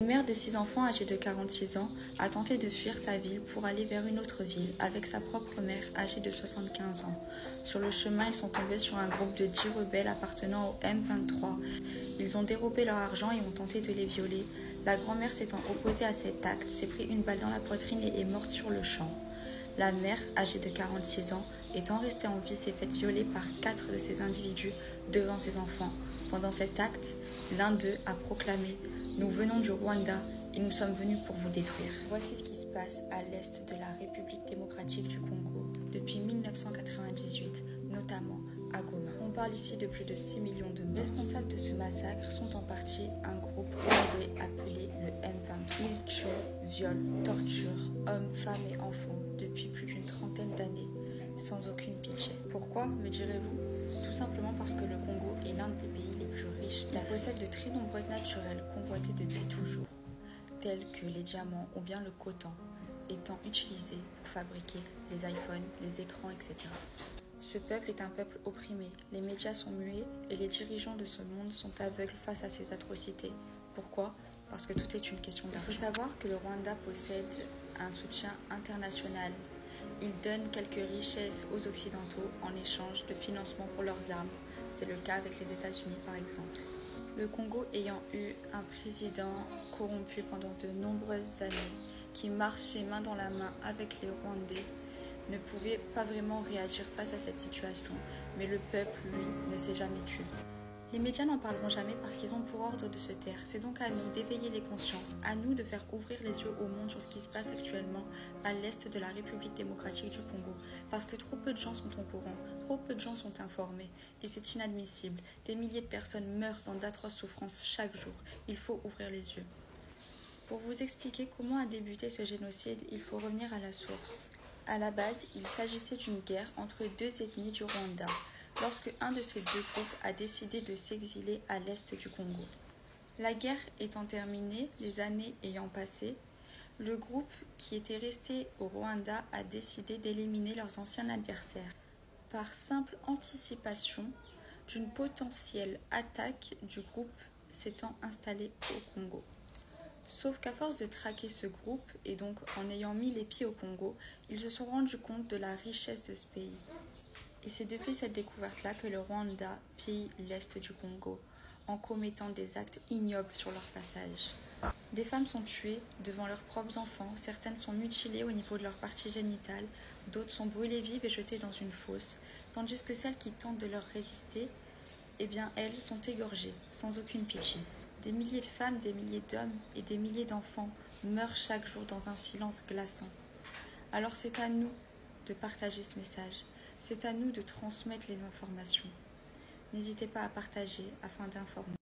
Une mère de 6 enfants âgée de 46 ans a tenté de fuir sa ville pour aller vers une autre ville avec sa propre mère âgée de 75 ans. Sur le chemin, ils sont tombés sur un groupe de 10 rebelles appartenant au M23. Ils ont dérobé leur argent et ont tenté de les violer. La grand-mère s'étant opposée à cet acte, s'est pris une balle dans la poitrine et est morte sur le champ. La mère, âgée de 46 ans, étant restée en vie, s'est faite violer par 4 de ces individus devant ses enfants. Pendant cet acte, l'un d'eux a proclamé « Nous venons du Rwanda et nous sommes venus pour vous détruire ». Voici ce qui se passe à l'est de la République démocratique du Congo depuis 1998, notamment à Goma. On parle ici de plus de 6 millions de morts. Responsables de ce massacre sont en partie un groupe rwandais appelé le M23. Ils tuent, violent, torturent hommes, femmes et enfants depuis plus d'une trentaine d'années, sans aucune pitié. Pourquoi, me direz-vous? Tout simplement parce que le Congo est l'un des pays les plus riches d'Afrique. Il possède de très nombreuses naturelles convoitées depuis toujours, telles que les diamants ou bien le coton, étant utilisés pour fabriquer les iPhones, les écrans, etc. Ce peuple est un peuple opprimé, les médias sont muets et les dirigeants de ce monde sont aveugles face à ces atrocités. Pourquoi? Parce que tout est une question d'argent. Il faut savoir que le Rwanda possède un soutien international. Il donne quelques richesses aux Occidentaux en échange de financement pour leurs armes. C'est le cas avec les États-Unis par exemple. Le Congo ayant eu un président corrompu pendant de nombreuses années, qui marchait main dans la main avec les Rwandais, ne pouvait pas vraiment réagir face à cette situation, mais le peuple, lui, ne s'est jamais tué. Les médias n'en parleront jamais parce qu'ils ont pour ordre de se taire. C'est donc à nous d'éveiller les consciences, à nous de faire ouvrir les yeux au monde sur ce qui se passe actuellement à l'est de la République démocratique du Congo. Parce que trop peu de gens sont au courant, trop peu de gens sont informés. Et c'est inadmissible. Des milliers de personnes meurent dans d'atroces souffrances chaque jour. Il faut ouvrir les yeux. Pour vous expliquer comment a débuté ce génocide, il faut revenir à la source. À la base, il s'agissait d'une guerre entre deux ethnies du Rwanda, lorsque un de ces deux groupes a décidé de s'exiler à l'est du Congo. La guerre étant terminée, les années ayant passé, le groupe qui était resté au Rwanda a décidé d'éliminer leurs anciens adversaires, par simple anticipation d'une potentielle attaque du groupe s'étant installé au Congo. Sauf qu'à force de traquer ce groupe, et donc en ayant mis les pieds au Congo, ils se sont rendus compte de la richesse de ce pays. Et c'est depuis cette découverte-là que le Rwanda pille l'est du Congo, en commettant des actes ignobles sur leur passage. Des femmes sont tuées devant leurs propres enfants, certaines sont mutilées au niveau de leur partie génitale, d'autres sont brûlées vives et jetées dans une fosse, tandis que celles qui tentent de leur résister, eh bien elles sont égorgées, sans aucune pitié. Des milliers de femmes, des milliers d'hommes et des milliers d'enfants meurent chaque jour dans un silence glaçant. Alors c'est à nous de partager ce message. C'est à nous de transmettre les informations. N'hésitez pas à partager afin d'informer.